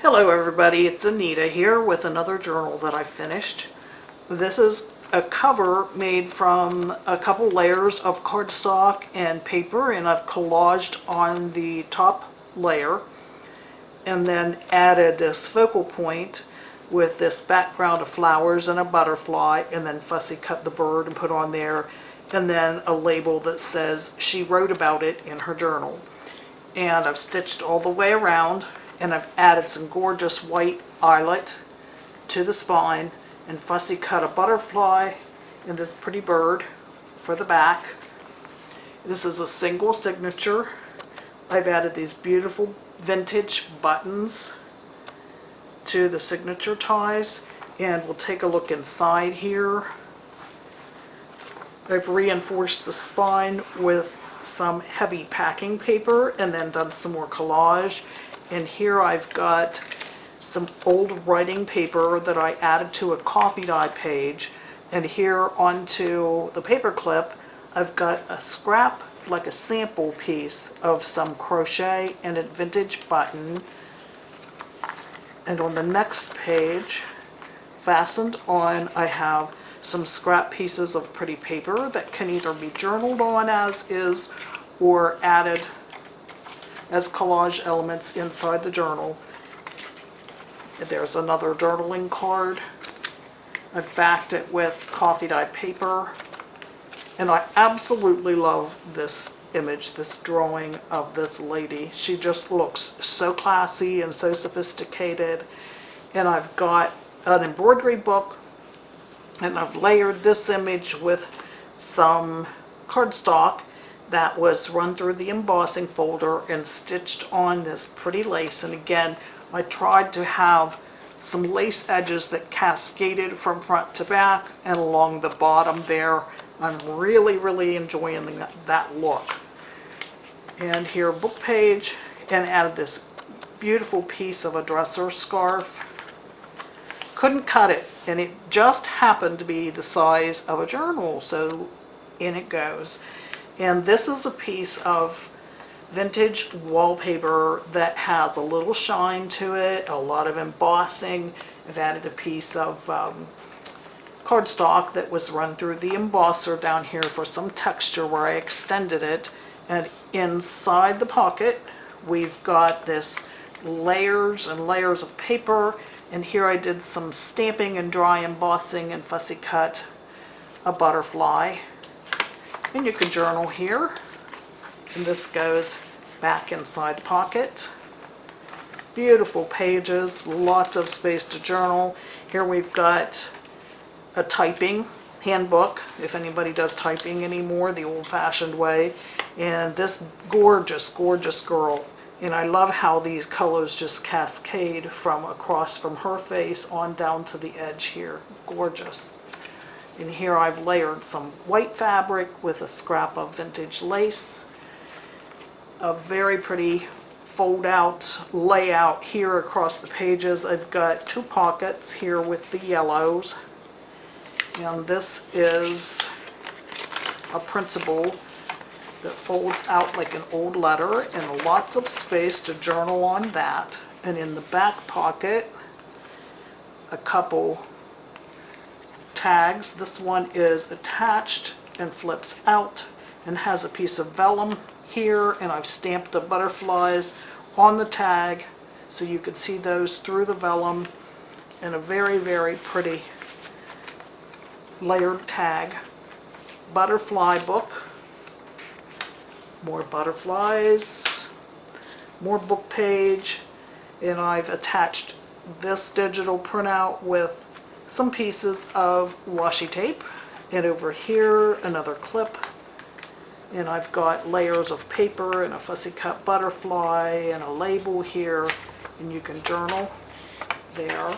Hello everybody, it's Anita here with another journal that I finished. This is a cover made from a couple layers of cardstock and paper, and I've collaged on the top layer and then added this focal point with this background of flowers and a butterfly, and then fussy cut the bird and put on there, and then a label that says she wrote about it in her journal. And I've stitched all the way around, and I've added some gorgeous white eyelet to the spine and fussy cut a butterfly and this pretty bird for the back. This is a single signature. I've added these beautiful vintage buttons to the signature ties, and we'll take a look inside here. I've reinforced the spine with some heavy packing paper and then done some more collage. And here I've got some old writing paper that I added to a coffee dye page, and here onto the paper clip I've got a scrap, like a sample piece of some crochet and a vintage button. And on the next page, fastened on, I have some scrap pieces of pretty paper that can either be journaled on as is or added as collage elements inside the journal. There's another journaling card. I've backed it with coffee dye paper, and I absolutely love this image, this drawing of this lady. She just looks so classy and so sophisticated. And I've got an embroidery book, and I've layered this image with some cardstock that was run through the embossing folder and stitched on this pretty lace. And again, I tried to have some lace edges that cascaded from front to back and along the bottom there. I'm really enjoying that look. And here, book page, and added this beautiful piece of a dresser scarf. Couldn't cut it, and it just happened to be the size of a journal, so in it goes. And this is a piece of vintage wallpaper that has a little shine to it, a lot of embossing. I've added a piece of cardstock that was run through the embosser down here for some texture where I extended it. And inside the pocket, we've got this layers and layers of paper. And here I did some stamping and dry embossing and fussy cut a butterfly. And you can journal here. And this goes back inside the pocket. Beautiful pages, lots of space to journal. Here we've got a typing handbook, if anybody does typing anymore, the old-fashioned way. And this gorgeous girl. And I love how these colors just cascade from across from her face on down to the edge here. Gorgeous. And here I've layered some white fabric with a scrap of vintage lace. A very pretty fold-out layout here across the pages. I've got two pockets here with the yellows. And this is a printable that folds out like an old letter, and lots of space to journal on that. And in the back pocket, a couple tags. This one is attached and flips out and has a piece of vellum here, and I've stamped the butterflies on the tag so you can see those through the vellum, and a very pretty layered tag. Butterfly book. More butterflies, more book page, and I've attached this digital printout with some pieces of washi tape, and over here another clip, and I've got layers of paper and a fussy cut butterfly and a label here, and you can journal there.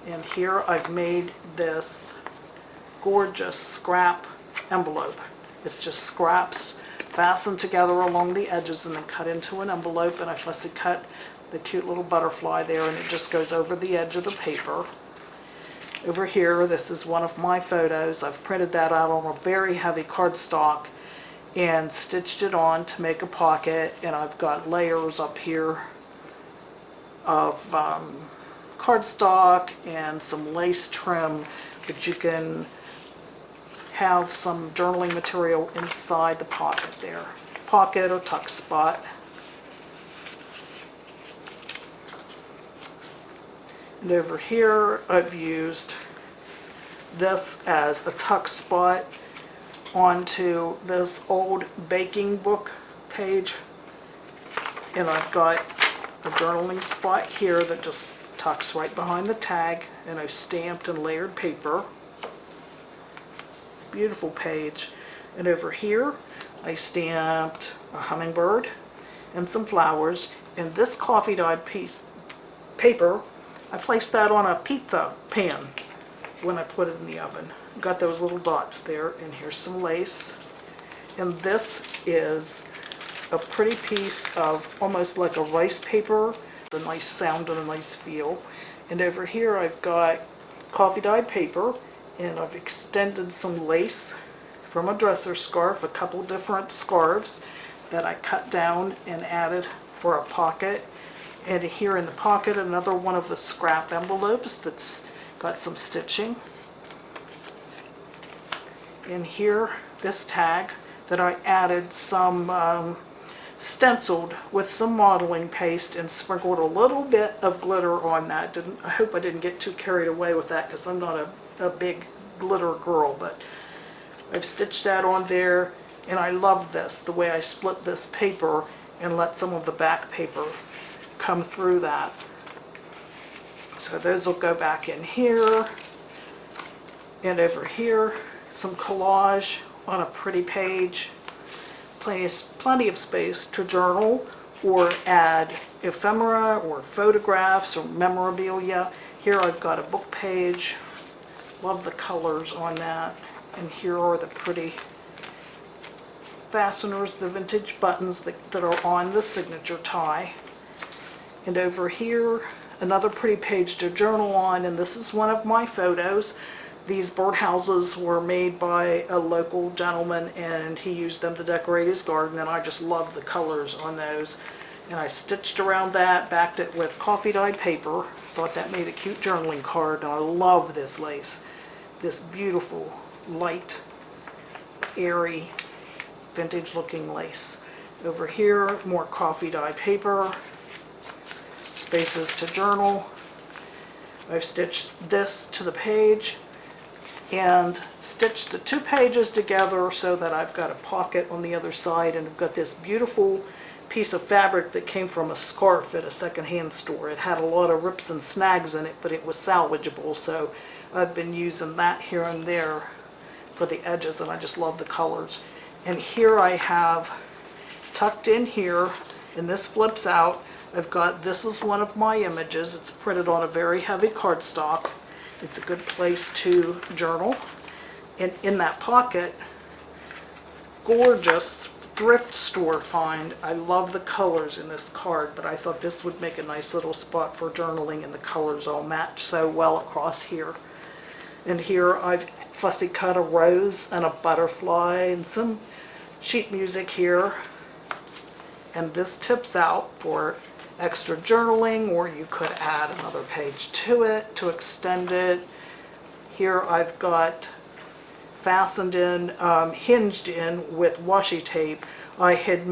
And here I've made this gorgeous scrap envelope. It's just scraps fastened together along the edges and then cut into an envelope, and I fussy cut the cute little butterfly there, and it just goes over the edge of the paper. Over here, this is one of my photos. I've printed that out on a very heavy cardstock and stitched it on to make a pocket, and I've got layers up here of cardstock and some lace trim, but you can have some journaling material inside the pocket there. Pocket or tuck spot. And over here I've used this as a tuck spot onto this old baking book page. And I've got a journaling spot here that just tucks right behind the tag, and I've stamped and layered paper. Beautiful page. And over here I stamped a hummingbird and some flowers, and this coffee dyed piece paper, I placed that on a pizza pan when I put it in the oven. Got those little dots there, and here's some lace. And this is a pretty piece of almost like a rice paper. A nice sound and a nice feel. And over here I've got coffee dyed paper, and I've extended some lace from a dresser scarf, a couple different scarves that I cut down and added for a pocket. And here in the pocket, another one of the scrap envelopes that's got some stitching. And here, this tag that I added some stenciled with some modeling paste and sprinkled a little bit of glitter on that. I hope I didn't get too carried away with that, because I'm not a big glitter girl, but I've stitched that on there. And I love this, the way I split this paper and let some of the back paper come through that. So those will go back in here. And over here, some collage on a pretty page. Plenty of space to journal or add ephemera or photographs or memorabilia. Here I've got a book page. Love the colors on that. And here are the pretty fasteners, the vintage buttons that are on the signature tie. And over here, another pretty page to journal on, and this is one of my photos. These birdhouses were made by a local gentleman, and he used them to decorate his garden, and I just love the colors on those. And I stitched around that, backed it with coffee dyed paper. Thought that made a cute journaling card, and I love this lace. This beautiful, light, airy, vintage looking lace. Over here, more coffee dyed paper. Spaces to journal. I've stitched this to the page and stitched the two pages together so that I've got a pocket on the other side, and I've got this beautiful piece of fabric that came from a scarf at a secondhand store. It had a lot of rips and snags in it, but it was salvageable, so I've been using that here and there for the edges, and I just love the colors. And here I have tucked in here, and this flips out. I've got, this is one of my images. It's printed on a very heavy cardstock. It's a good place to journal. And in that pocket, gorgeous thrift store find. I love the colors in this card, but I thought this would make a nice little spot for journaling, and the colors all match so well across here. And here I've fussy cut a rose and a butterfly and some sheet music here. And this tips out for extra journaling, or you could add another page to it to extend it. Here I've got fastened in, hinged in with washi tape. I had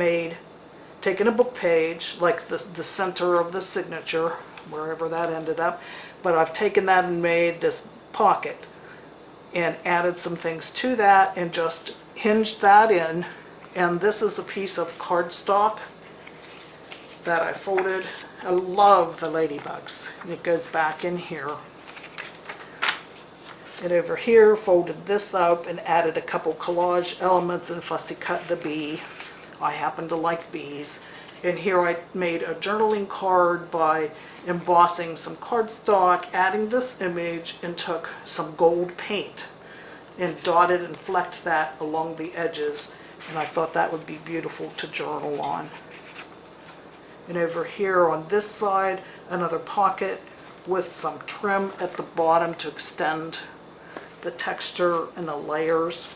taken a book page, like the center of the signature, wherever that ended up, but I've taken that and made this pocket and added some things to that and just hinged that in. And this is a piece of cardstock that I folded. I love the ladybugs. It goes back in here. And over here, folded this up and added a couple collage elements and fussy cut the bee. I happen to like bees. And here I made a journaling card by embossing some cardstock, adding this image, and took some gold paint and dotted and flecked that along the edges. And I thought that would be beautiful to journal on. And over here on this side, another pocket with some trim at the bottom to extend the texture and the layers.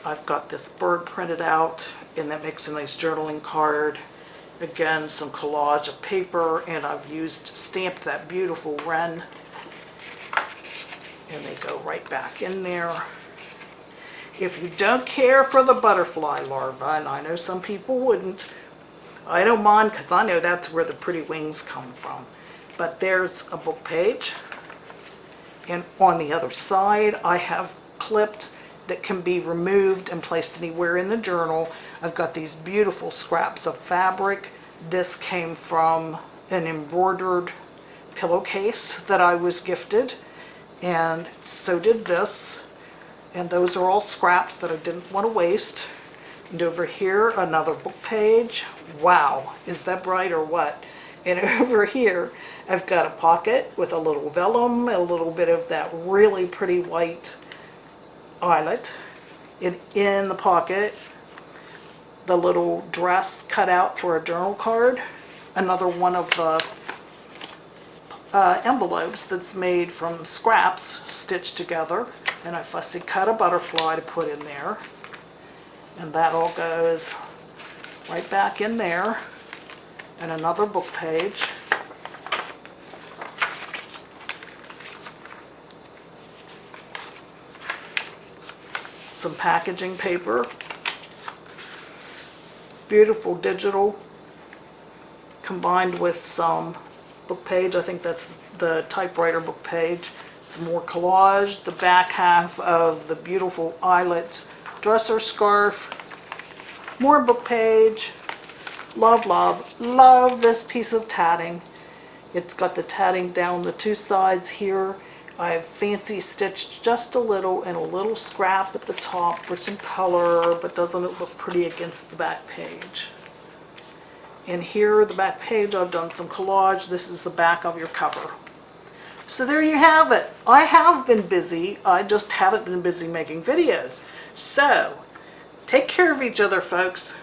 I've got this bird printed out, and that makes a nice journaling card. Again, some collage of paper, and I've stamped that beautiful wren. And they go right back in there. If you don't care for the butterfly larva, and I know some people wouldn't, I don't mind because I know that's where the pretty wings come from. But there's a book page. And on the other side, I have clipped that can be removed and placed anywhere in the journal. I've got these beautiful scraps of fabric. This came from an embroidered pillowcase that I was gifted, and so did this. And those are all scraps that I didn't want to waste. And over here, another book page. Wow, is that bright or what? And over here, I've got a pocket with a little vellum, a little bit of that really pretty white eyelet. And in the pocket, the little dress cut out for a journal card. Another one of the envelopes that's made from scraps stitched together. And I fussy cut a butterfly to put in there. And that all goes right back in there. And another book page. Some packaging paper. Beautiful digital combined with some book page. I think that's the typewriter book page. Some more collage. The back half of the beautiful eyelet dresser scarf. More book page. Love, love, love this piece of tatting. It's got the tatting down the two sides here. I've fancy stitched just a little and a little scrap at the top for some color, but doesn't it look pretty against the back page? And here, the back page, I've done some collage. This is the back of your cover. So there you have it. I have been busy. I just haven't been busy making videos. So, take care of each other, folks.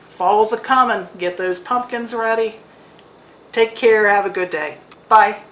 Fall's a-coming. Get those pumpkins ready. Take care. Have a good day. Bye.